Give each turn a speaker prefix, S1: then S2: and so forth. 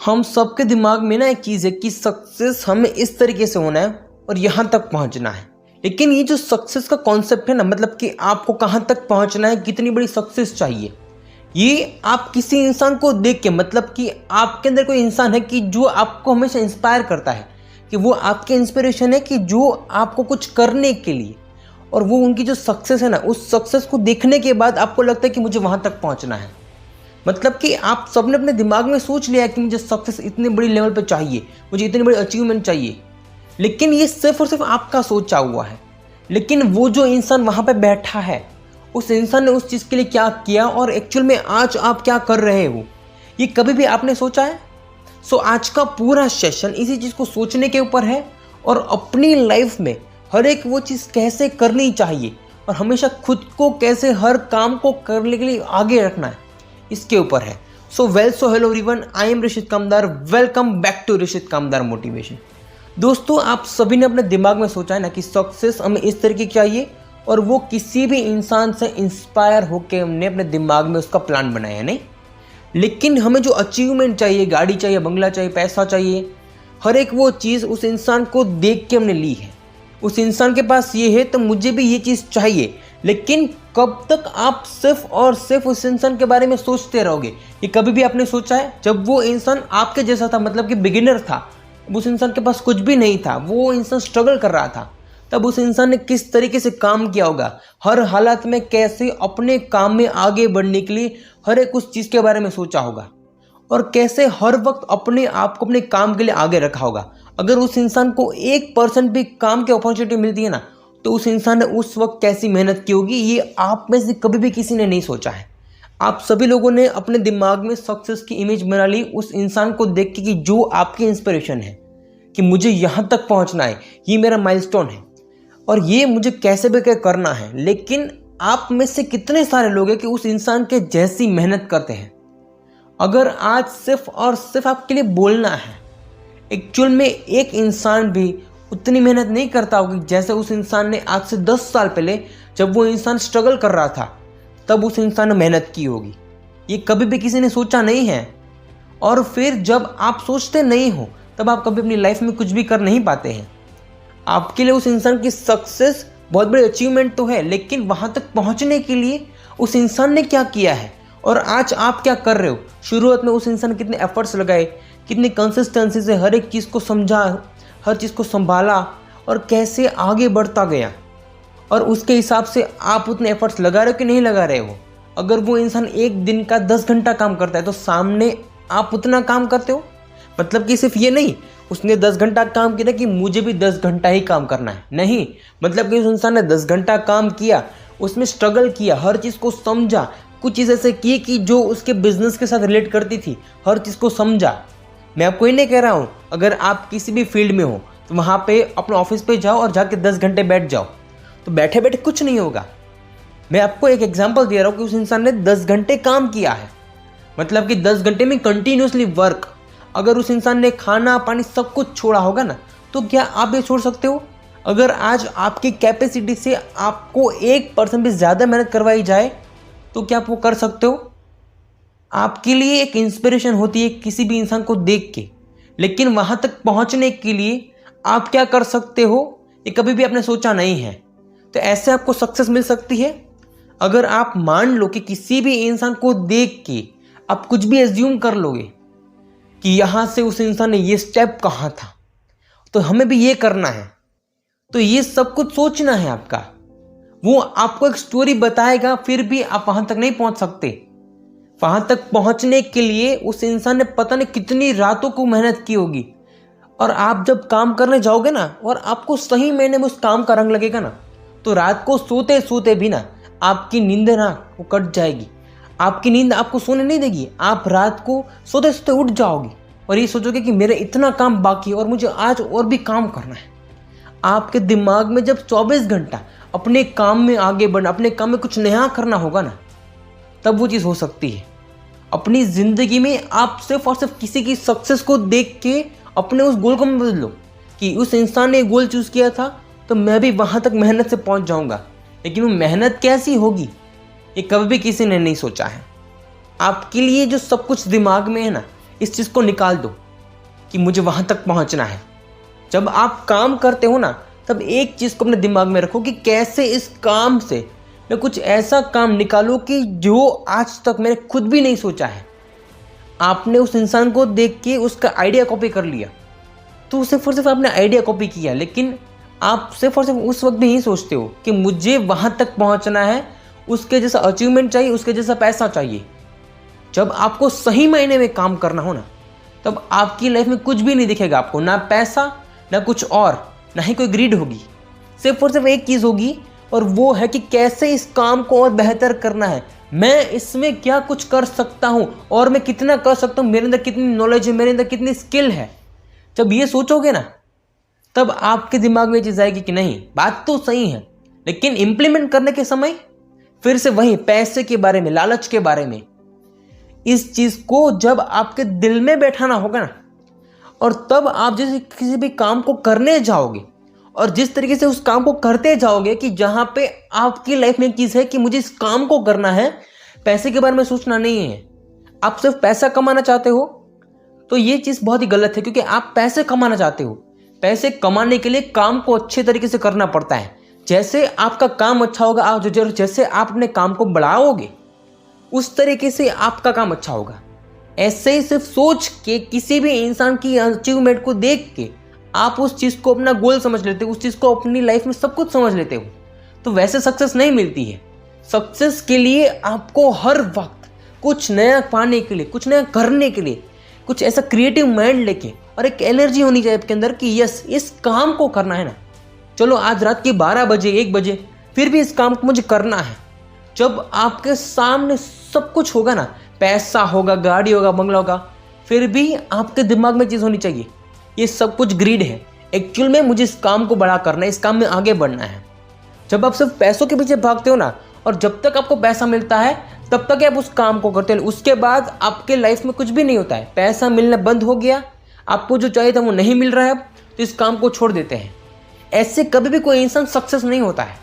S1: हम सबके दिमाग में ना एक चीज़ है कि सक्सेस हमें इस तरीके से होना है और यहाँ तक पहुँचना है। लेकिन ये जो सक्सेस का कॉन्सेप्ट है ना, मतलब कि आपको कहाँ तक पहुँचना है, कितनी बड़ी सक्सेस चाहिए, ये आप किसी इंसान को देख के, मतलब कि आपके अंदर कोई इंसान है कि जो आपको हमेशा इंस्पायर करता है, कि वो आपके इंस्पिरेशन है कि जो आपको कुछ करने के लिए, और वो उनकी जो सक्सेस है ना, उस सक्सेस को देखने के बाद आपको लगता है कि मुझे वहाँ तक पहुँचना है। मतलब कि आप सबने अपने दिमाग में सोच लिया कि मुझे सक्सेस इतने बड़ी लेवल पे चाहिए, मुझे इतनी बड़ी अचीवमेंट चाहिए, लेकिन ये सिर्फ और सिर्फ आपका सोचा हुआ है। लेकिन वो जो इंसान वहाँ पे बैठा है, उस इंसान ने उस चीज़ के लिए क्या किया और एक्चुअल में आज आप क्या कर रहे हो, ये कभी भी आपने सोचा है? सो आज का पूरा सेशन इसी चीज़ को सोचने के ऊपर है, और अपनी लाइफ में हर एक वो चीज़ कैसे करनी चाहिए और हमेशा खुद को कैसे हर काम को करने के लिए आगे रखना है, इसके ऊपर है। So hello everyone, I am Rishit Kamdar. Welcome back to Rishit Kamdar motivation. दोस्तों, आप सभी ने अपने दिमाग में सोचा है ना कि सक्सेस हमें इस तरीके की चाहिए, और वो किसी भी इंसान से इंस्पायर होकर हमने अपने दिमाग में उसका प्लान बनाया है, नहीं। लेकिन हमें जो अचीवमेंट चाहिए, गाड़ी चाहिए, बंगला चाहिए, पैसा चाहिए, हर एक वो चीज़ उस इंसान को देख के हमने ली है। उस इंसान के पास ये है तो मुझे भी ये चीज़ चाहिए। लेकिन कब तक आप सिर्फ और सिर्फ उस इंसान के बारे में सोचते रहोगे? ये कभी भी आपने सोचा है? जब वो इंसान आपके जैसा था, मतलब कि बिगिनर था, उस इंसान के पास कुछ भी नहीं था, वो इंसान स्ट्रगल कर रहा था, तब उस इंसान ने किस तरीके से काम किया होगा, हर हालत में कैसे अपने काम में आगे बढ़ने के लिए हर एक उस चीज़ के बारे में सोचा होगा, और कैसे हर वक्त अपने आप को अपने काम के लिए आगे रखा होगा। अगर उस इंसान को 1% भी काम की अपॉर्चुनिटी मिलती है ना, तो उस इंसान ने उस वक्त कैसी मेहनत की होगी, ये आप में से कभी भी किसी ने नहीं सोचा है। आप सभी लोगों ने अपने दिमाग में सक्सेस की इमेज बना ली उस इंसान को देख के कि जो आपकी इंस्पिरेशन है, कि मुझे यहाँ तक पहुँचना है, ये मेरा माइलस्टोन है और ये मुझे कैसे भी करना है। लेकिन आप में से कितने सारे लोग हैं कि उस इंसान के जैसी मेहनत करते हैं? अगर आज सिर्फ और सिर्फ आपके लिए बोलना है, एक्चुअल में एक इंसान भी उतनी मेहनत नहीं करता होगी जैसे उस इंसान ने आज से 10 साल पहले, जब वो इंसान स्ट्रगल कर रहा था, तब उस इंसान ने मेहनत की होगी। ये कभी भी किसी ने सोचा नहीं है। और फिर जब आप सोचते नहीं हो, तब आप कभी अपनी लाइफ में कुछ भी कर नहीं पाते हैं। आपके लिए उस इंसान की सक्सेस बहुत बड़ी अचीवमेंट तो है, लेकिन वहाँ तक पहुँचने के लिए उस इंसान ने क्या किया है और आज आप क्या कर रहे हो। शुरुआत में उस इंसान ने कितने एफर्ट्स लगाए, कितनी कंसिस्टेंसी से हर एक चीज़ को समझा, हर चीज़ को संभाला, और कैसे आगे बढ़ता गया, और उसके हिसाब से आप उतने एफर्ट्स लगा रहे हो कि नहीं लगा रहे हो। अगर वो इंसान एक दिन का 10 घंटा काम करता है, तो सामने आप उतना काम करते हो? मतलब कि सिर्फ ये नहीं उसने 10 घंटा काम किया कि मुझे भी 10 घंटा ही काम करना है, नहीं। मतलब कि उस इंसान ने 10 घंटा काम किया, उसमें स्ट्रगल किया, हर चीज़ को समझा, कुछ चीज़ ऐसे की कि जो उसके बिजनेस के साथ रिलेट करती थी, हर चीज़ को समझा। मैं आपको ये नहीं कह रहा हूँ, अगर आप किसी भी फील्ड में हो तो वहाँ पे अपने ऑफिस पे जाओ और जाके 10 घंटे बैठ जाओ, तो बैठे बैठे कुछ नहीं होगा। मैं आपको एक एग्जांपल दे रहा हूँ कि उस इंसान ने 10 घंटे काम किया है, मतलब कि 10 घंटे में कंटिन्यूसली वर्क। अगर उस इंसान ने खाना पानी सब कुछ छोड़ा होगा ना, तो क्या आप ये छोड़ सकते हो? अगर आज आपकी कैपेसिटी से आपको 1% भी ज़्यादा मेहनत करवाई जाए, तो क्या आप वो कर सकते हो? आपके लिए एक इंस्पिरेशन होती है किसी भी इंसान को देख के, लेकिन वहाँ तक पहुँचने के लिए आप क्या कर सकते हो, ये कभी भी आपने सोचा नहीं है। तो ऐसे आपको सक्सेस मिल सकती है अगर आप मान लो कि किसी भी इंसान को देख के आप कुछ भी एज्यूम कर लोगे कि यहाँ से उस इंसान ने ये स्टेप कहा था, तो हमें भी ये करना है। तो ये सब कुछ सोचना है आपका। वो आपको एक स्टोरी बताएगा, फिर भी आप वहाँ तक नहीं पहुँच सकते। वहाँ तक पहुँचने के लिए उस इंसान ने पता नहीं कितनी रातों को मेहनत की होगी, और आप जब काम करने जाओगे ना, और आपको सही महीने में उस काम का रंग लगेगा ना, तो रात को सोते सोते भी ना आपकी नींद ना वो कट जाएगी। आपकी नींद आपको सोने नहीं देगी। आप रात को सोते सोते उठ जाओगे और ये सोचोगे कि मेरे इतना काम बाकी है और मुझे आज और भी काम करना है। आपके दिमाग में जब 24 घंटा अपने काम में आगे बढ़ना, अपने काम में कुछ नया करना होगा ना, तब वो चीज़ हो सकती है। अपनी ज़िंदगी में आप सिर्फ और सिर्फ किसी की सक्सेस को देख के अपने उस गोल को मत बदलो कि उस इंसान ने गोल चूज़ किया था तो मैं भी वहाँ तक मेहनत से पहुँच जाऊँगा। लेकिन वो मेहनत कैसी होगी, ये कभी भी किसी ने नहीं सोचा है। आपके लिए जो सब कुछ दिमाग में है ना, इस चीज़ को निकाल दो कि मुझे वहाँ तक पहुँचना है। जब आप काम करते हो ना, तब एक चीज़ को अपने दिमाग में रखो कि कैसे इस काम से मैं कुछ ऐसा काम निकालूं कि जो आज तक मैंने खुद भी नहीं सोचा है। आपने उस इंसान को देख के उसका आइडिया कॉपी कर लिया, तो सिर्फ और सिर्फ आपने आइडिया कॉपी किया, लेकिन आप सिर्फ और सिर्फ उस वक्त भी यही सोचते हो कि मुझे वहाँ तक पहुँचना है, उसके जैसा अचीवमेंट चाहिए, उसके जैसा पैसा चाहिए। जब आपको सही मायने में काम करना हो ना, तब आपकी लाइफ में कुछ भी नहीं दिखेगा आपको, ना पैसा, ना कुछ और, ना ही कोई ग्रीड होगी। सिर्फ और सिर्फ एक चीज़ होगी, और वो है कि कैसे इस काम को और बेहतर करना है, मैं इसमें क्या कुछ कर सकता हूँ और मैं कितना कर सकता हूँ, मेरे अंदर कितनी नॉलेज है, मेरे अंदर कितनी स्किल है। जब ये सोचोगे ना, तब आपके दिमाग में ये चीज़ आएगी कि नहीं, बात तो सही है, लेकिन इम्प्लीमेंट करने के समय फिर से वही पैसे के बारे में, लालच के बारे में। इस चीज़ को जब आपके दिल में बैठाना होगा ना, और तब आप जैसे किसी भी काम को करने जाओगे और जिस तरीके से उस काम को करते जाओगे कि जहाँ पे आपकी लाइफ में एक चीज़ है कि मुझे इस काम को करना है, पैसे के बारे में सोचना नहीं है। आप सिर्फ पैसा कमाना चाहते हो तो ये चीज़ बहुत ही गलत है, क्योंकि आप पैसे कमाना चाहते हो। पैसे कमाने के लिए काम को अच्छे तरीके से करना पड़ता है। जैसे आपका काम अच्छा होगा, आप जैसे आप अपने काम को बढ़ाओगे, उस तरीके से आपका काम अच्छा होगा। ऐसे ही सिर्फ सोच के, किसी भी इंसान की अचीवमेंट को देख के आप उस चीज़ को अपना गोल समझ लेते हो, उस चीज़ को अपनी लाइफ में सब कुछ समझ लेते हो, तो वैसे सक्सेस नहीं मिलती है। सक्सेस के लिए आपको हर वक्त कुछ नया पाने के लिए, कुछ नया करने के लिए, कुछ ऐसा क्रिएटिव माइंड लेके और एक एनर्जी होनी चाहिए आपके अंदर कि यस, इस काम को करना है ना, चलो आज रात के 12 बजे 1 बजे फिर भी इस काम को मुझे करना है। जब आपके सामने सब कुछ होगा ना, पैसा होगा, गाड़ी होगा, बंगला होगा, फिर भी आपके दिमाग में चीज़ होनी चाहिए, ये सब कुछ ग्रीड है, एक्चुअल में मुझे इस काम को बड़ा करना है, इस काम में आगे बढ़ना है। जब आप सिर्फ पैसों के पीछे भागते हो ना, और जब तक आपको पैसा मिलता है तब तक आप उस काम को करते हो, उसके बाद आपके लाइफ में कुछ भी नहीं होता है। पैसा मिलना बंद हो गया, आपको जो चाहिए था वो नहीं मिल रहा है, तो इस काम को छोड़ देते हैं। ऐसे कभी भी कोई इंसान सक्सेस नहीं होता है।